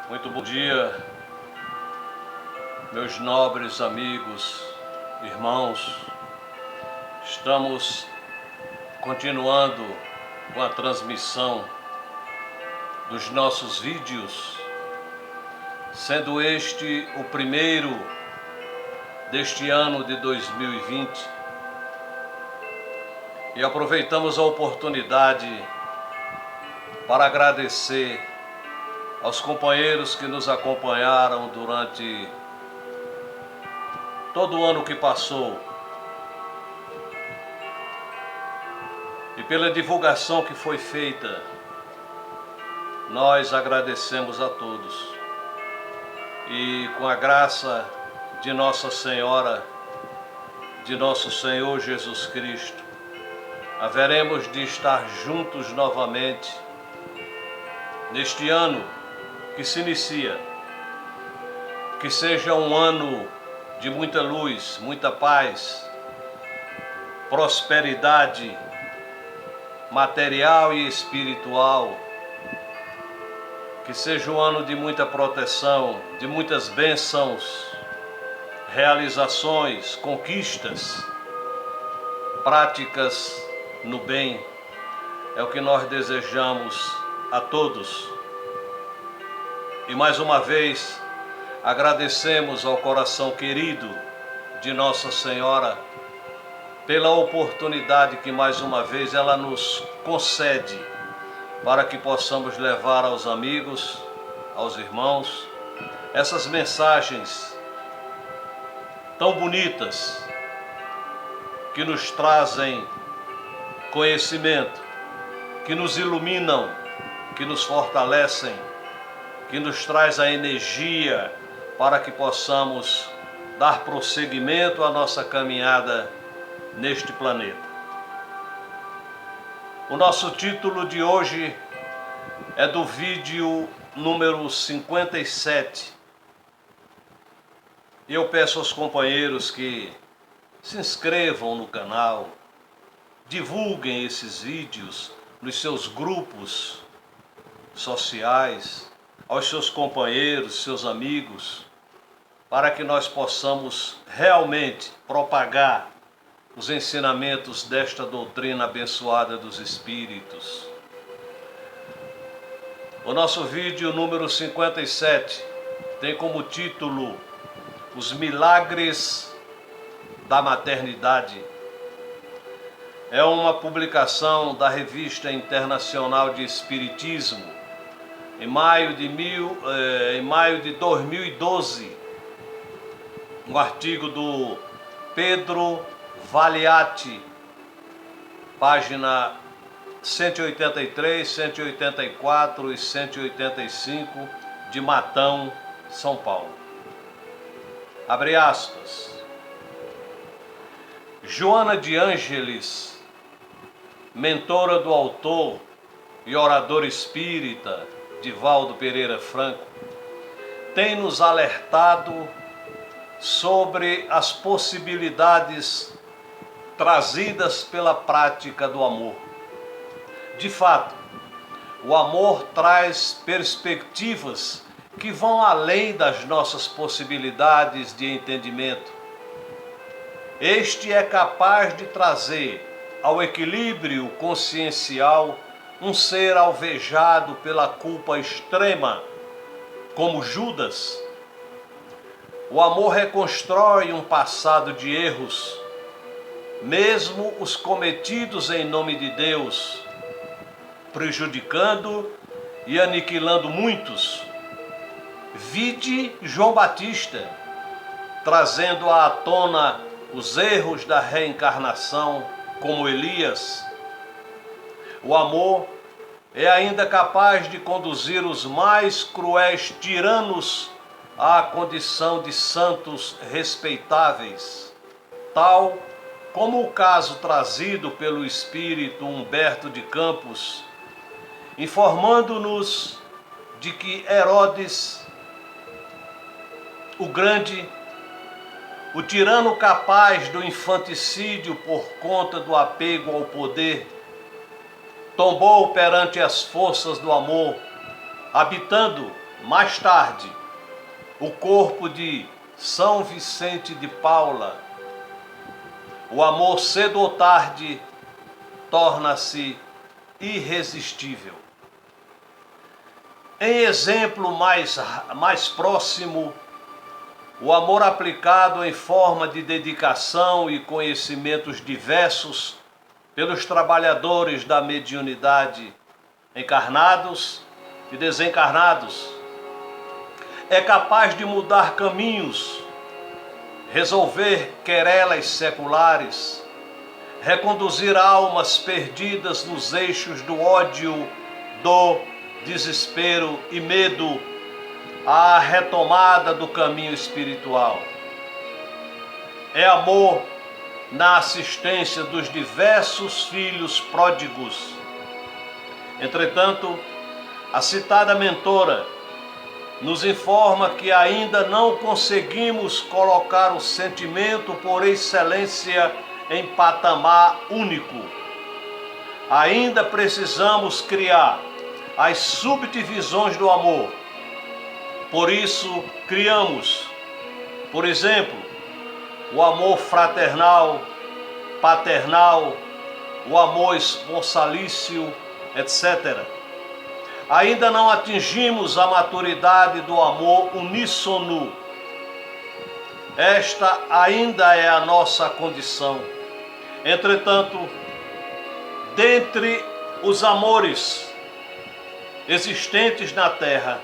Muito bom dia, meus nobres amigos, irmãos. Estamos continuando com a transmissão dos nossos vídeos, sendo este o primeiro deste ano de 2020. E aproveitamos a oportunidade para agradecer aos companheiros que nos acompanharam durante todo o ano que passou e pela divulgação que foi feita. Nós agradecemos a todos e com a graça de Nossa Senhora, de nosso Senhor Jesus Cristo, haveremos de estar juntos novamente neste ano que se inicia. Que seja um ano de muita luz, muita paz, prosperidade material e espiritual. Que seja um ano de muita proteção, de muitas bênçãos, realizações, conquistas, práticas no bem. É o que nós desejamos a todos. E mais uma vez agradecemos ao coração querido de Nossa Senhora pela oportunidade que mais uma vez ela nos concede para que possamos levar aos amigos, aos irmãos, essas mensagens tão bonitas que nos trazem conhecimento, que nos iluminam, que nos fortalecem, que nos traz a energia para que possamos dar prosseguimento à nossa caminhada neste planeta. O nosso título de hoje é do vídeo número 57. Eu peço aos companheiros que se inscrevam no canal, divulguem esses vídeos nos seus grupos sociais, aos seus companheiros, seus amigos, para que nós possamos realmente propagar os ensinamentos desta doutrina abençoada dos Espíritos. O nosso vídeo número 57 tem como título Os Milagres da Maternidade. É uma publicação da Revista Internacional de Espiritismo, em maio de 2012, um artigo do Pedro Valiati, página 183, 184 e 185, de Matão, São Paulo. Abre aspas. Joana de Ângeles, mentora do autor e orador espírita Divaldo Pereira Franco, tem nos alertado sobre as possibilidades trazidas pela prática do amor. De fato, o amor traz perspectivas que vão além das nossas possibilidades de entendimento. Este é capaz de trazer ao equilíbrio consciencial um ser alvejado pela culpa extrema, como Judas. O amor reconstrói um passado de erros, mesmo os cometidos em nome de Deus, prejudicando e aniquilando muitos. Vide João Batista, trazendo à tona os erros da reencarnação, como Elias. O amor é ainda capaz de conduzir os mais cruéis tiranos à condição de santos respeitáveis, tal como o caso trazido pelo espírito Humberto de Campos, informando-nos de que Herodes, o Grande, o tirano capaz do infanticídio por conta do apego ao poder, tombou perante as forças do amor, habitando Mais tarde, o corpo de São Vicente de Paula, o amor cedo ou tarde torna-se irresistível. Em exemplo mais próximo, o amor aplicado em forma de dedicação e conhecimentos diversos pelos trabalhadores da mediunidade, encarnados e desencarnados, é capaz de mudar caminhos, resolver querelas seculares, reconduzir almas perdidas nos eixos do ódio, do desespero e medo à retomada do caminho espiritual. É amor na assistência dos diversos filhos pródigos. Entretanto, a citada mentora nos informa que ainda não conseguimos colocar o sentimento por excelência em patamar único. Ainda precisamos criar as subdivisões do amor. Por isso, criamos, por exemplo, o amor fraternal, paternal, o amor esponsalício, etc. Ainda não atingimos a maturidade do amor uníssono. Esta ainda é a nossa condição. Entretanto, dentre os amores existentes na Terra,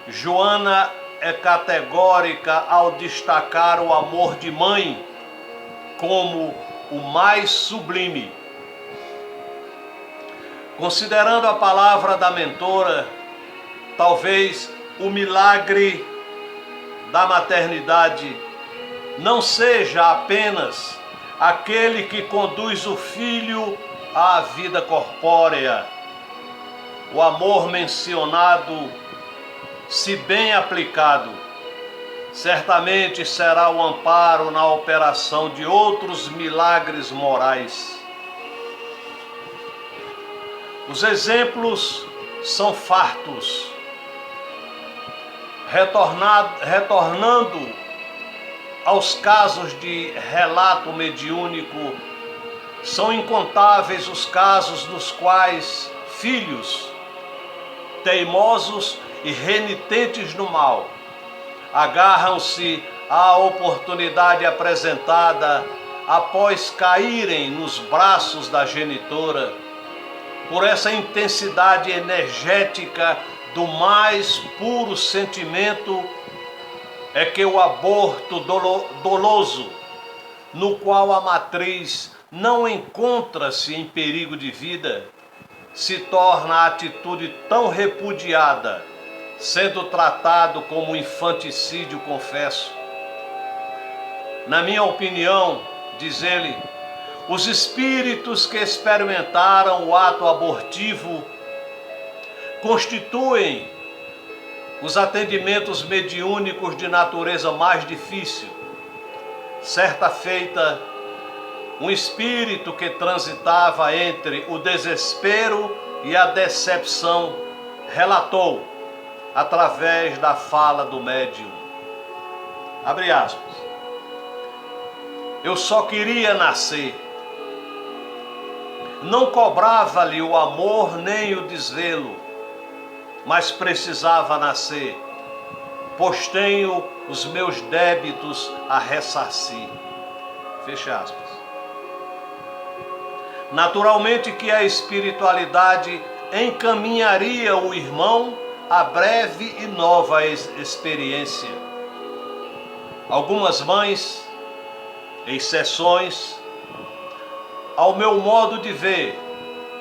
Joana é categórica ao destacar o amor de mãe como o mais sublime. Considerando a palavra da mentora, talvez o milagre da maternidade não seja apenas aquele que conduz o filho à vida corpórea. O amor mencionado, se bem aplicado, certamente será o amparo na operação de outros milagres morais. Os exemplos são fartos. Retornando aos casos de relato mediúnico, são incontáveis os casos nos quais filhos teimosos e renitentes no mal agarram-se à oportunidade apresentada após caírem nos braços da genitora. Por essa intensidade energética do mais puro sentimento é que o aborto doloso, no qual a matriz não encontra-se em perigo de vida, se torna a atitude tão repudiada, sendo tratado como infanticídio confesso. Na minha opinião, diz ele, os espíritos que experimentaram o ato abortivo constituem os atendimentos mediúnicos de natureza mais difícil. Certa feita, um espírito que transitava entre o desespero e a decepção relatou, através da fala do médium, abre aspas, eu só queria nascer. Não cobrava-lhe o amor nem o desvelo, mas precisava nascer, pois tenho os meus débitos a ressarcir. Fecha aspas. Naturalmente que a espiritualidade encaminharia o irmão a breve e nova experiência. Algumas mães, exceções, ao meu modo de ver,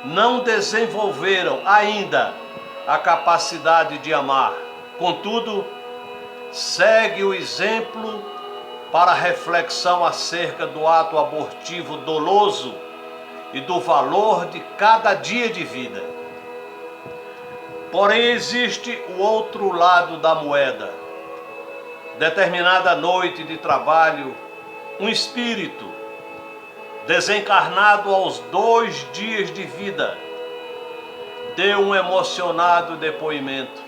não desenvolveram ainda a capacidade de amar. Contudo, segue o exemplo para reflexão acerca do ato abortivo doloso e do valor de cada dia de vida. Porém, existe o outro lado da moeda. Determinada noite de trabalho, um espírito, desencarnado aos 2 dias de vida, deu um emocionado depoimento.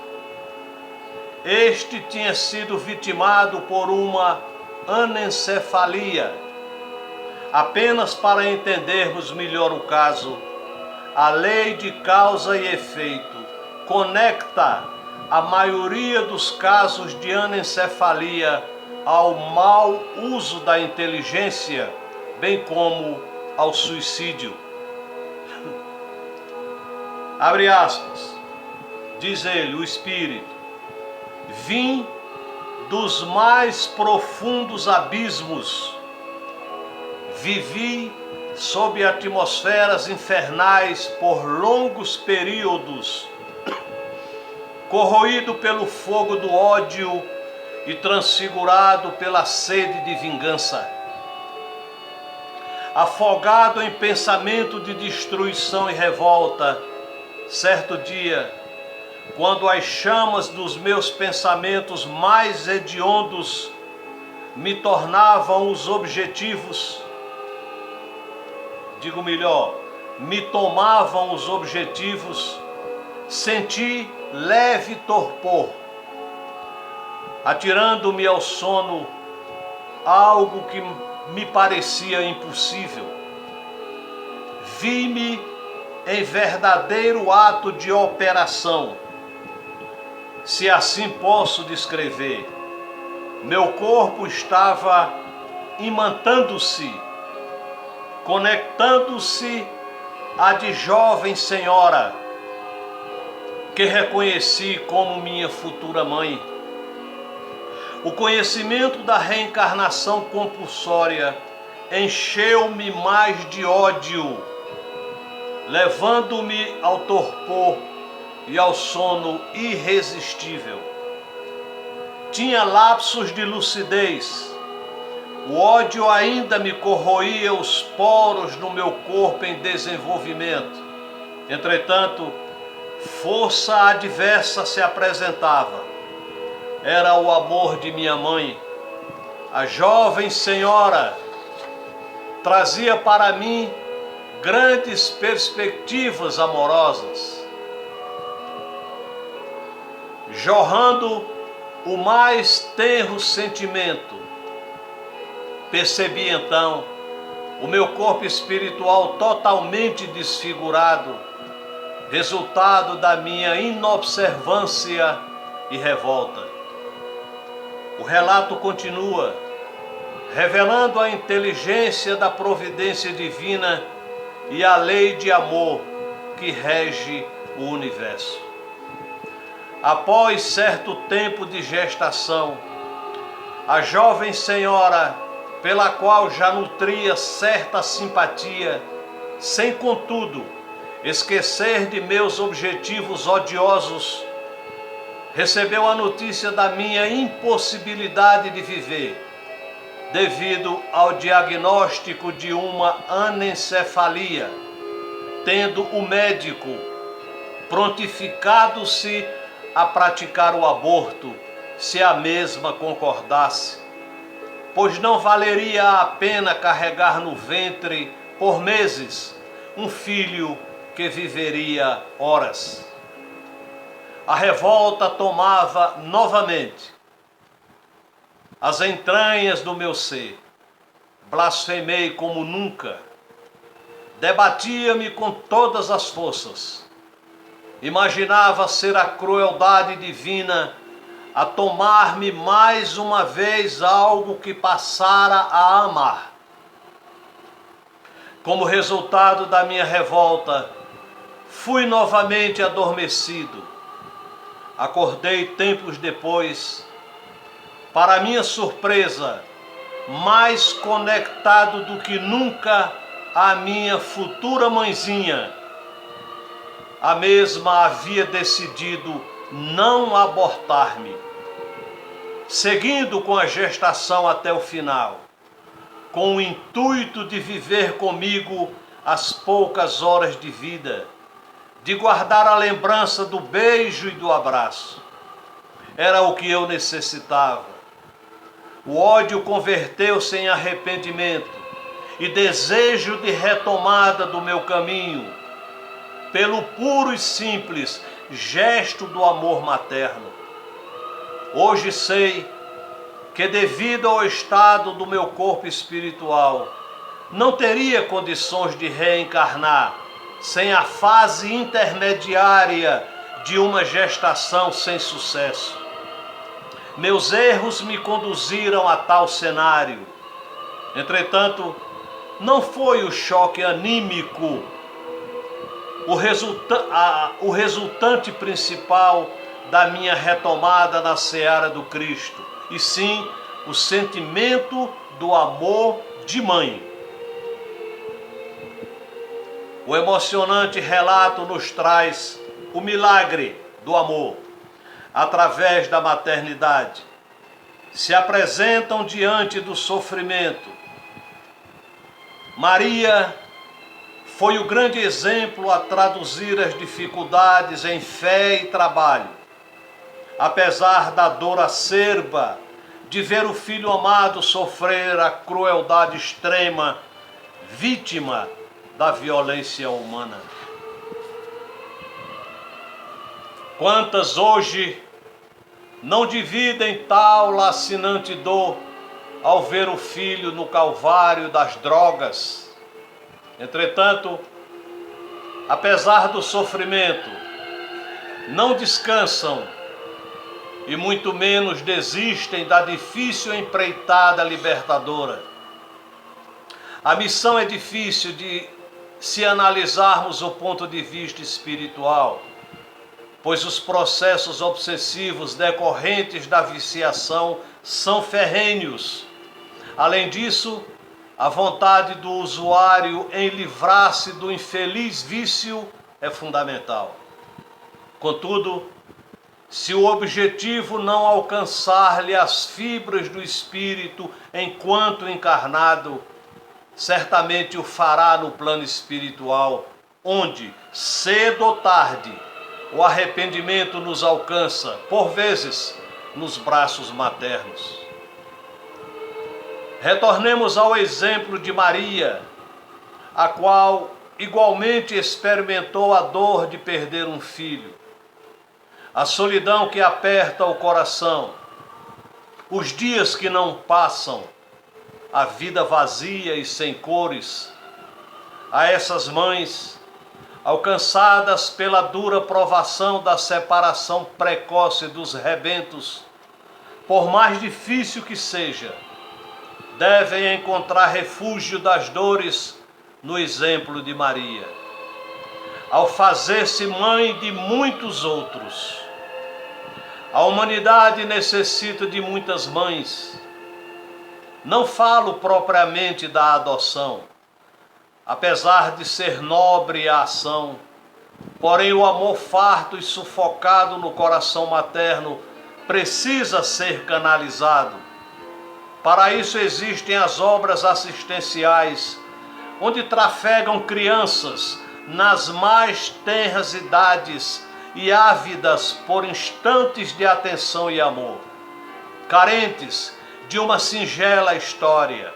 Este tinha sido vitimado por uma anencefalia. Apenas para entendermos melhor o caso, a lei de causa e efeito conecta a maioria dos casos de anencefalia ao mau uso da inteligência, bem como ao suicídio. Abre aspas, diz ele, o Espírito: vim dos mais profundos abismos, vivi sob atmosferas infernais por longos períodos, corroído pelo fogo do ódio e transfigurado pela sede de vingança. Afogado em pensamento de destruição e revolta, certo dia, quando as chamas dos meus pensamentos mais hediondos me tornavam os objetivos, digo melhor, me tomavam os objetivos, senti leve torpor, atirando-me ao sono, algo que me parecia impossível. Vi-me em verdadeiro ato de operação, se assim posso descrever. Meu corpo estava imantando-se, conectando-se à de jovem senhora, que reconheci como minha futura mãe. O conhecimento da reencarnação compulsória encheu-me mais de ódio, levando-me ao torpor e ao sono irresistível. Tinha lapsos de lucidez. O ódio ainda me corroía os poros no meu corpo em desenvolvimento. Entretanto, força adversa se apresentava. Era o amor de minha mãe. A jovem senhora trazia para mim grandes perspectivas amorosas, jorrando o mais tenro sentimento. Percebi então o meu corpo espiritual totalmente desfigurado, resultado da minha inobservância e revolta. O relato continua, revelando a inteligência da providência divina e a lei de amor que rege o universo. Após certo tempo de gestação, a jovem senhora, pela qual já nutria certa simpatia, sem contudo esquecer de meus objetivos odiosos, recebeu a notícia da minha impossibilidade de viver, devido ao diagnóstico de uma anencefalia, tendo o médico prontificado-se a praticar o aborto, se a mesma concordasse, pois não valeria a pena carregar no ventre por meses um filho que viveria horas. A revolta tomava novamente as entranhas do meu ser. Blasfemei como nunca. Debatia-me com todas as forças. Imaginava ser a crueldade divina a tomar-me mais uma vez algo que passara a amar. Como resultado da minha revolta, fui novamente adormecido. Acordei tempos depois, para minha surpresa, mais conectado do que nunca à minha futura mãezinha. A mesma havia decidido não abortar-me, seguindo com a gestação até o final, com o intuito de viver comigo as poucas horas de vida, de guardar a lembrança do beijo e do abraço. Era o que eu necessitava. O ódio converteu-se em arrependimento e desejo de retomada do meu caminho, pelo puro e simples gesto do amor materno. Hoje sei que, devido ao estado do meu corpo espiritual, não teria condições de reencarnar sem a fase intermediária de uma gestação sem sucesso. Meus erros me conduziram a tal cenário. Entretanto, não foi o choque anímico o resultante principal da minha retomada na seara do Cristo, e sim o sentimento do amor de mãe. O emocionante relato nos traz o milagre do amor através da maternidade. Se apresentam diante do sofrimento. Maria foi o grande exemplo a traduzir as dificuldades em fé e trabalho. Apesar da dor acerba de ver o filho amado sofrer a crueldade extrema, vítima da violência humana. Quantas hoje não dividem tal lacinante dor ao ver o filho no calvário das drogas? Entretanto, apesar do sofrimento, não descansam e muito menos desistem da difícil empreitada libertadora. A missão é difícil se analisarmos o ponto de vista espiritual, pois os processos obsessivos decorrentes da viciação são ferrenhos. Além disso, a vontade do usuário em livrar-se do infeliz vício é fundamental. Contudo, se o objetivo não alcançar-lhe as fibras do espírito enquanto encarnado, certamente o fará no plano espiritual, onde, cedo ou tarde, o arrependimento nos alcança, por vezes, nos braços maternos. Retornemos ao exemplo de Maria, a qual igualmente experimentou a dor de perder um filho, a solidão que aperta o coração, os dias que não passam, a vida vazia e sem cores. A essas mães, alcançadas pela dura provação da separação precoce dos rebentos, por mais difícil que seja, devem encontrar refúgio das dores no exemplo de Maria, ao fazer-se mãe de muitos outros. A humanidade necessita de muitas mães. Não falo propriamente da adoção, apesar de ser nobre a ação, porém o amor farto e sufocado no coração materno precisa ser canalizado. Para isso existem as obras assistenciais, onde trafegam crianças nas mais tenras idades e ávidas por instantes de atenção e amor, carentes de uma singela história.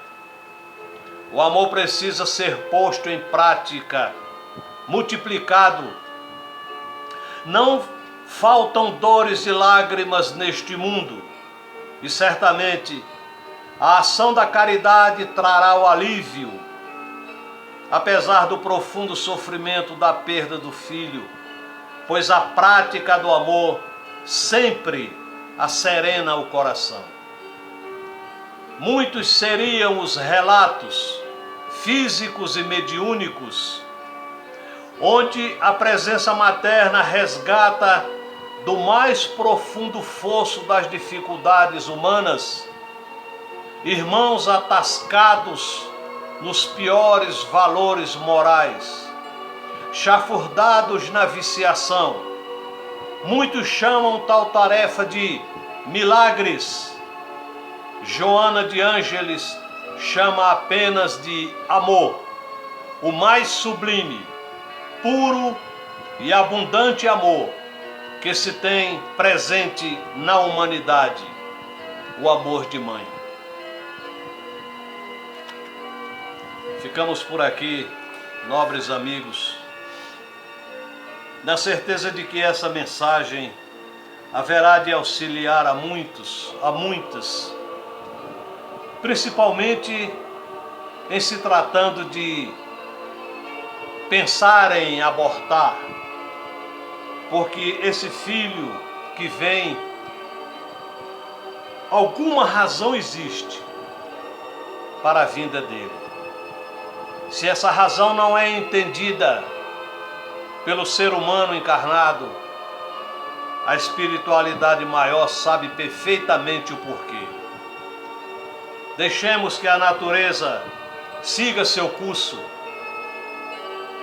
O amor precisa ser posto em prática, multiplicado. Não faltam dores e lágrimas neste mundo, e certamente a ação da caridade trará o alívio, apesar do profundo sofrimento da perda do filho, pois a prática do amor sempre acerena o coração. Muitos seriam os relatos físicos e mediúnicos, onde a presença materna resgata do mais profundo fosso das dificuldades humanas, irmãos atascados nos piores valores morais, chafurdados na viciação. Muitos chamam tal tarefa de milagres. Joana de Ângeles chama apenas de amor, o mais sublime, puro e abundante amor que se tem presente na humanidade, o amor de mãe. Ficamos por aqui, nobres amigos, na certeza de que essa mensagem haverá de auxiliar a muitas, principalmente em se tratando de pensar em abortar, porque esse filho que vem, alguma razão existe para a vinda dele. Se essa razão não é entendida pelo ser humano encarnado, a espiritualidade maior sabe perfeitamente o porquê. Deixemos que a natureza siga seu curso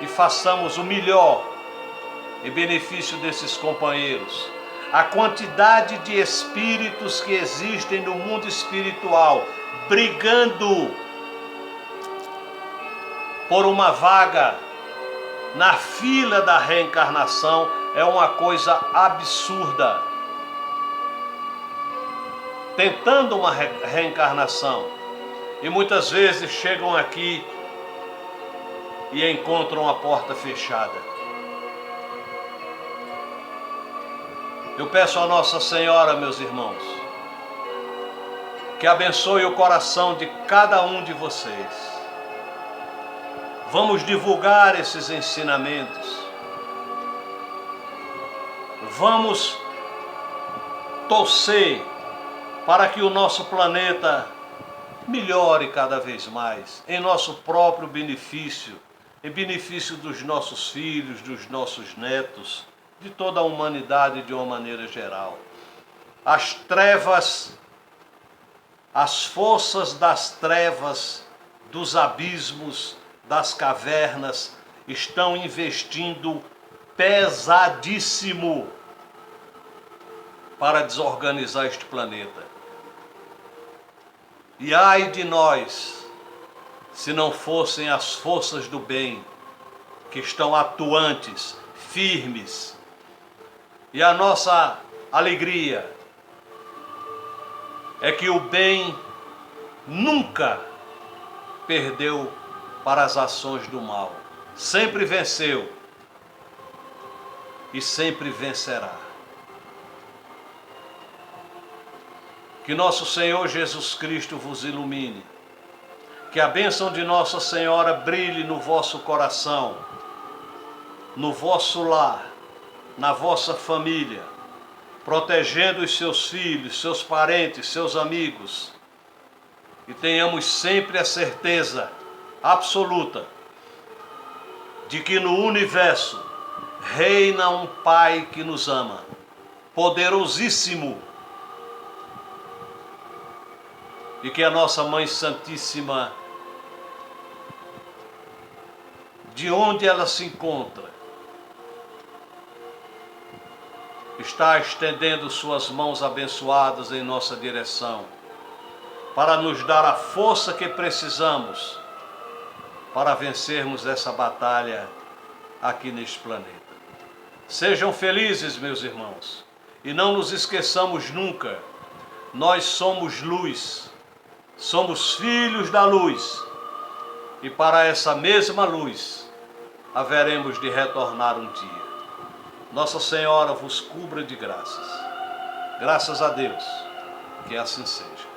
e façamos o melhor em benefício desses companheiros. A quantidade de espíritos que existem no mundo espiritual brigando por uma vaga na fila da reencarnação é uma coisa absurda. Tentando uma reencarnação, e muitas vezes chegam aqui e encontram a porta fechada. Eu peço a Nossa Senhora, meus irmãos, que abençoe o coração de cada um de vocês. Vamos divulgar esses ensinamentos. Vamos torcer para que o nosso planeta melhore cada vez mais, em nosso próprio benefício, em benefício dos nossos filhos, dos nossos netos, de toda a humanidade de uma maneira geral. As trevas, as forças das trevas, dos abismos, das cavernas, estão investindo pesadíssimo para desorganizar este planeta. E ai de nós, se não fossem as forças do bem, que estão atuantes, firmes. E a nossa alegria é que o bem nunca perdeu para as ações do mal. Sempre venceu e sempre vencerá. Que nosso Senhor Jesus Cristo vos ilumine. Que a bênção de Nossa Senhora brilhe no vosso coração, no vosso lar, na vossa família, protegendo os seus filhos, seus parentes, seus amigos. E tenhamos sempre a certeza absoluta de que no universo reina um Pai que nos ama, poderosíssimo, e que a nossa Mãe Santíssima, de onde ela se encontra, está estendendo suas mãos abençoadas em nossa direção, para nos dar a força que precisamos para vencermos essa batalha aqui neste planeta. Sejam felizes, meus irmãos, e não nos esqueçamos nunca, nós somos luz, somos filhos da luz, e para essa mesma luz haveremos de retornar um dia. Nossa Senhora vos cubra de graças. Graças a Deus, que assim seja.